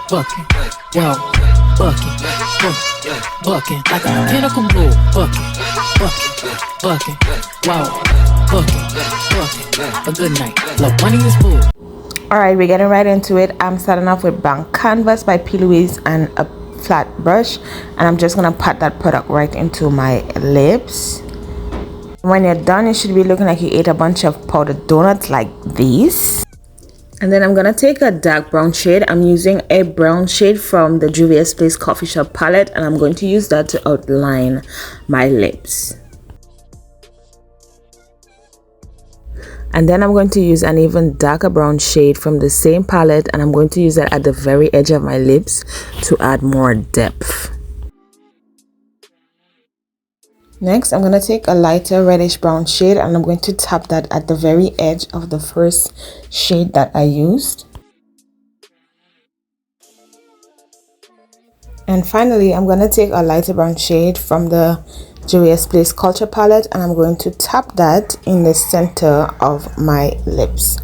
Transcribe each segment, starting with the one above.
bucking, yo, bucking, bucking, like a pinnacle bull, bucking, wow, bucking, a good night, love money is bull. Alright, we're getting right into it. I'm starting off with blank canvas by P. Louise and a flat brush, and I'm just gonna pat that product right into my lips. When you're done, it should be looking like you ate a bunch of powdered donuts like these. And then I'm gonna take a dark brown shade. I'm using a brown shade from the Juvia's Place Coffee Shop palette, and I'm going to use that to outline my lips. And then I'm going to use an even darker brown shade from the same palette, and I'm going to use that at the very edge of my lips to add more depth. Next, I'm going to take a lighter reddish brown shade, and I'm going to tap that at the very edge of the first shade that I used. And finally, I'm going to take a lighter brown shade from the Juvia's Place Culture palette, and I'm going to tap that in the center of my lips.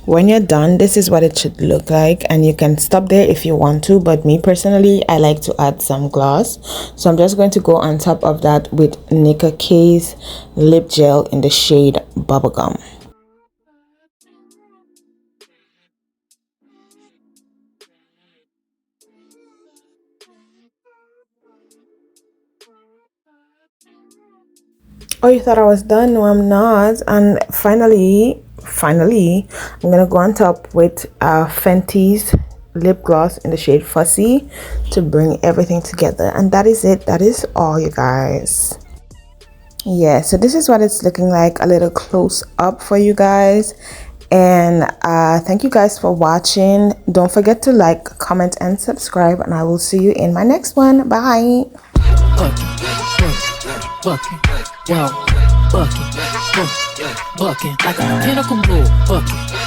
When you're done, this is what it should look like, and you can stop there if you want to, but me personally, I like to add some gloss, so I'm just going to go on top of that with Nicka K's lip gel in the shade Bubblegum. Oh, you thought I was done? No, I'm not. And finally, I'm gonna go on top with Fenty's lip gloss in the shade Fussy to bring everything together. And that is it. That is all, you guys. Yeah, so this is what it's looking like, a little close up for you guys. And thank you guys for watching. Don't forget to like, comment, and subscribe, and I will see you in my next one. Bye. Bucking, wow, bucking, like a pinnacle bull, bucking.